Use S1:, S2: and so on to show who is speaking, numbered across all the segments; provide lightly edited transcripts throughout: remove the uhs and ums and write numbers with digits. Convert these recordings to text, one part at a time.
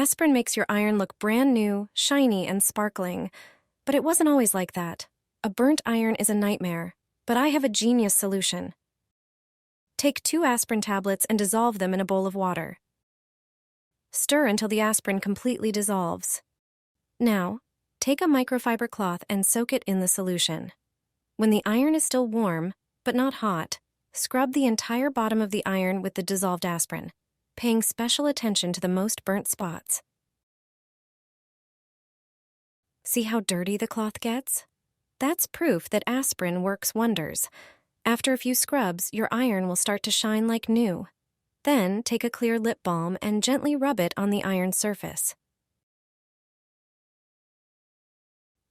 S1: Aspirin makes your iron look brand new, shiny, and sparkling. But it wasn't always like that. A burnt iron is a nightmare, but I have a genius solution. Take 2 aspirin tablets and dissolve them in a bowl of water. Stir until the aspirin completely dissolves. Now, take a microfiber cloth and soak it in the solution. When the iron is still warm, but not hot, scrub the entire bottom of the iron with the dissolved aspirin, paying special attention to the most burnt spots. See how dirty the cloth gets? That's proof that aspirin works wonders. After a few scrubs, your iron will start to shine like new. Then, take a clear lip balm and gently rub it on the iron surface.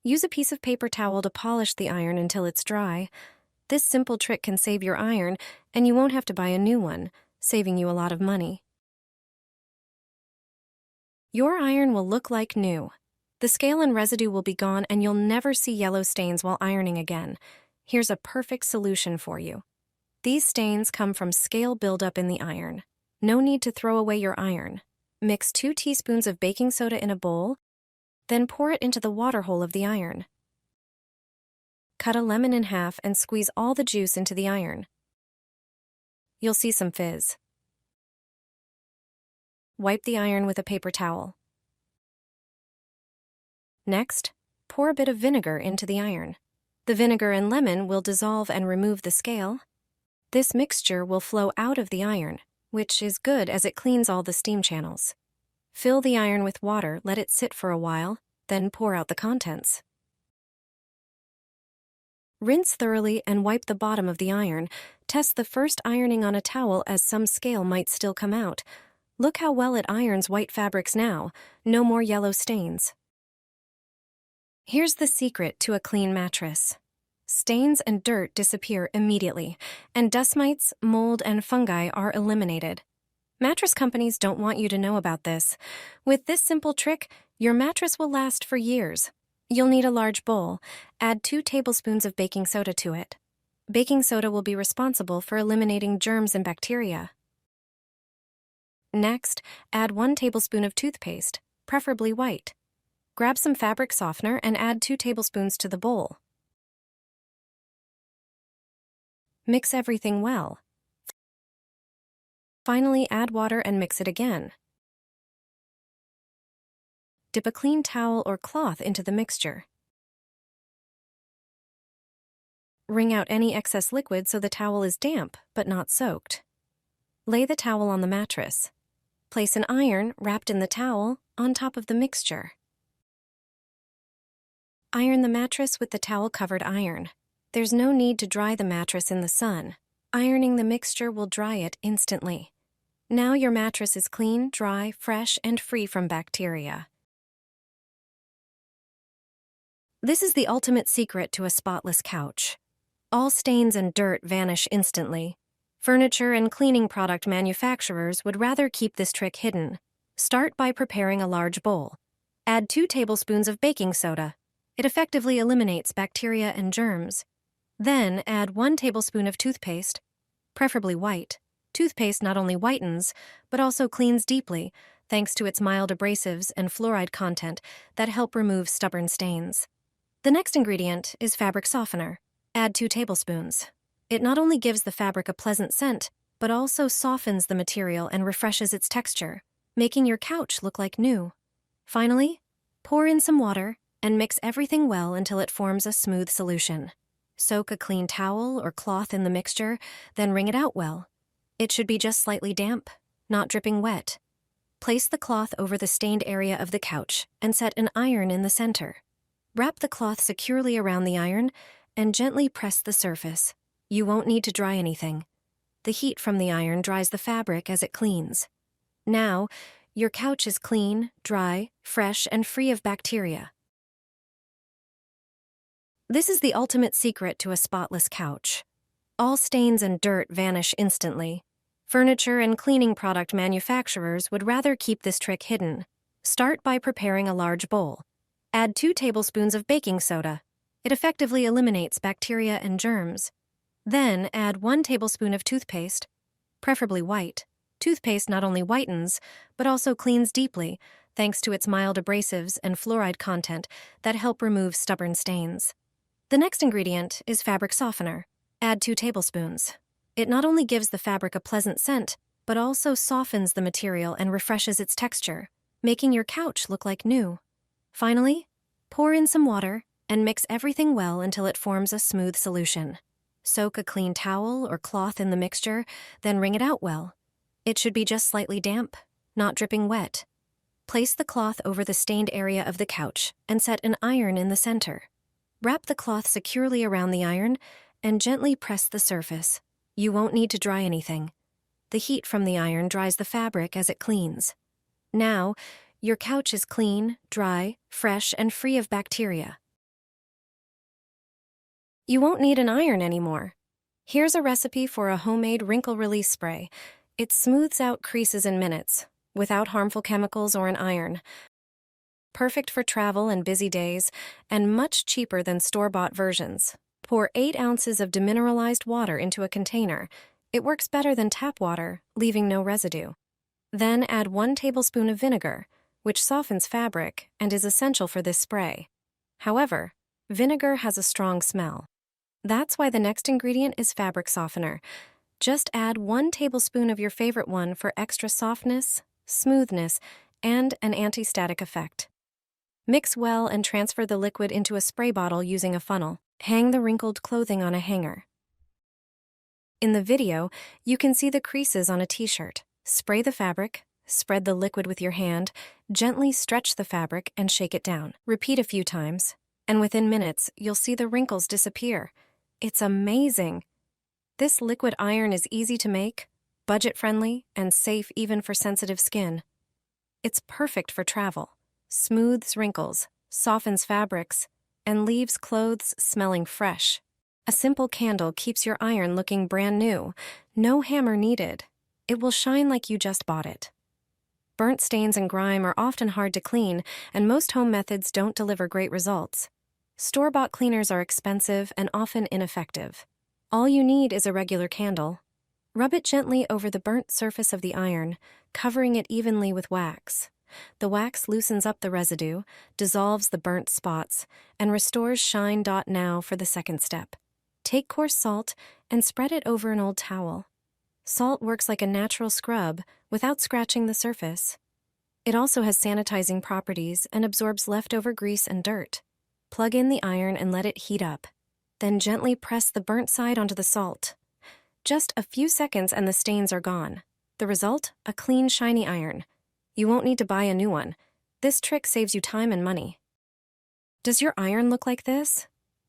S1: Use a piece of paper towel to polish the iron until it's dry. This simple trick can save your iron, and you won't have to buy a new one, saving you a lot of money. Your iron will look like new. The scale and residue will be gone, and you'll never see yellow stains while ironing again. Here's a perfect solution for you. These stains come from scale buildup in the iron. No need to throw away your iron. Mix 2 teaspoons of baking soda in a bowl, then pour it into the water hole of the iron. Cut a lemon in half and squeeze all the juice into the iron. You'll see some fizz. Wipe the iron with a paper towel. Next, pour a bit of vinegar into the iron. The vinegar and lemon will dissolve and remove the scale. This mixture will flow out of the iron, which is good as it cleans all the steam channels. Fill the iron with water, let it sit for a while, then pour out the contents. Rinse thoroughly and wipe the bottom of the iron. Test the first ironing on a towel as some scale might still come out. Look how well it irons white fabrics now. No more yellow stains. Here's the secret to a clean mattress. Stains and dirt disappear immediately, and dust mites, mold, and fungi are eliminated. Mattress companies don't want you to know about this. With this simple trick, your mattress will last for years. You'll need a large bowl. Add 2 tablespoons of baking soda to it. Baking soda will be responsible for eliminating germs and bacteria. Next, add 1 tablespoon of toothpaste, preferably white. Grab some fabric softener and add 2 tablespoons to the bowl. Mix everything well. Finally, add water and mix it again. Dip a clean towel or cloth into the mixture. Wring out any excess liquid so the towel is damp but not soaked. Lay the towel on the mattress. Place an iron, wrapped in the towel, on top of the mixture. Iron the mattress with the towel-covered iron. There's no need to dry the mattress in the sun. Ironing the mixture will dry it instantly. Now your mattress is clean, dry, fresh, and free from bacteria. This is the ultimate secret to a spotless couch. All stains and dirt vanish instantly. Furniture and cleaning product manufacturers would rather keep this trick hidden. Start by preparing a large bowl. Add 2 tablespoons of baking soda. It effectively eliminates bacteria and germs. Then add 1 tablespoon of toothpaste, preferably white. Toothpaste not only whitens, but also cleans deeply, thanks to its mild abrasives and fluoride content that help remove stubborn stains. The next ingredient is fabric softener. Add 2 tablespoons. It not only gives the fabric a pleasant scent, but also softens the material and refreshes its texture, making your couch look like new. Finally, pour in some water and mix everything well until it forms a smooth solution. Soak a clean towel or cloth in the mixture, then wring it out well. It should be just slightly damp, not dripping wet. Place the cloth over the stained area of the couch and set an iron in the center. Wrap the cloth securely around the iron and gently press the surface. You won't need to dry anything. The heat from the iron dries the fabric as it cleans. Now, your couch is clean, dry, fresh, and free of bacteria. This is the ultimate secret to a spotless couch. All stains and dirt vanish instantly. Furniture and cleaning product manufacturers would rather keep this trick hidden. Start by preparing a large bowl. Add 2 tablespoons of baking soda. It effectively eliminates bacteria and germs. Then add 1 tablespoon of toothpaste, preferably white. Toothpaste not only whitens, but also cleans deeply, thanks to its mild abrasives and fluoride content that help remove stubborn stains. The next ingredient is fabric softener. Add 2 tablespoons. It not only gives the fabric a pleasant scent, but also softens the material and refreshes its texture, making your couch look like new. Finally, pour in some water and mix everything well until it forms a smooth solution. Soak a clean towel or cloth in the mixture, then wring it out well. It should be just slightly damp, not dripping wet. Place the cloth over the stained area of the couch and set an iron in the center. Wrap the cloth securely around the iron and gently press the surface. You won't need to dry anything. The heat from the iron dries the fabric as it cleans. Now, your couch is clean, dry, fresh, and free of bacteria. You won't need an iron anymore. Here's a recipe for a homemade wrinkle release spray. It smooths out creases in minutes, without harmful chemicals or an iron. Perfect for travel and busy days, and much cheaper than store-bought versions. Pour 8 ounces of demineralized water into a container. It works better than tap water, leaving no residue. Then add 1 tablespoon of vinegar, which softens fabric and is essential for this spray. However, vinegar has a strong smell. That's why the next ingredient is fabric softener. Just add 1 tablespoon of your favorite one for extra softness, smoothness, and an anti-static effect. Mix well and transfer the liquid into a spray bottle using a funnel. Hang the wrinkled clothing on a hanger. In the video, you can see the creases on a t-shirt. Spray the fabric, spread the liquid with your hand, gently stretch the fabric and shake it down. Repeat a few times, and within minutes, you'll see the wrinkles disappear. It's amazing! This liquid iron is easy to make, budget-friendly, and safe even for sensitive skin. It's perfect for travel, smooths wrinkles, softens fabrics, and leaves clothes smelling fresh. A simple candle keeps your iron looking brand new. No hammer needed. It will shine like you just bought it. Burnt stains and grime are often hard to clean, and most home methods don't deliver great results. Store-bought cleaners are expensive and often ineffective. All you need is a regular candle. Rub it gently over the burnt surface of the iron, covering it evenly with wax. The wax loosens up the residue, dissolves the burnt spots, and restores shine. Now for the second step. Take coarse salt and spread it over an old towel. Salt works like a natural scrub without scratching the surface. It also has sanitizing properties and absorbs leftover grease and dirt. Plug in the iron and let it heat up. Then gently press the burnt side onto the salt. Just a few seconds and the stains are gone. The result? A clean, shiny iron. You won't need to buy a new one. This trick saves you time and money. Does your iron look like this?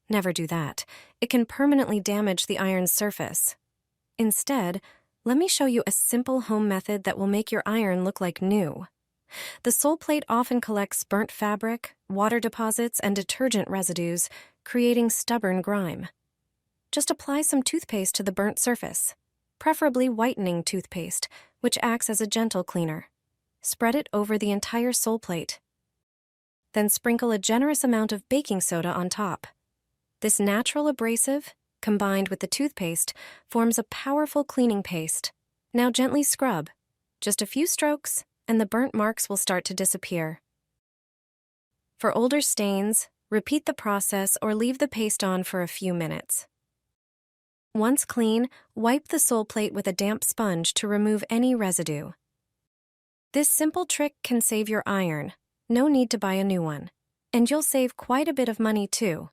S1: Never do that. It can permanently damage the iron's surface. Instead, let me show you a simple home method that will make your iron look like new. The soleplate often collects burnt fabric, water deposits, and detergent residues, creating stubborn grime. Just apply some toothpaste to the burnt surface, preferably whitening toothpaste, which acts as a gentle cleaner. Spread it over the entire soleplate. Then sprinkle a generous amount of baking soda on top. This natural abrasive, combined with the toothpaste, forms a powerful cleaning paste. Now gently scrub. Just a few strokes, and the burnt marks will start to disappear. For older stains, repeat the process or leave the paste on for a few minutes. Once clean, wipe the soleplate with a damp sponge to remove any residue. This simple trick can save your iron. No need to buy a new one. And you'll save quite a bit of money too.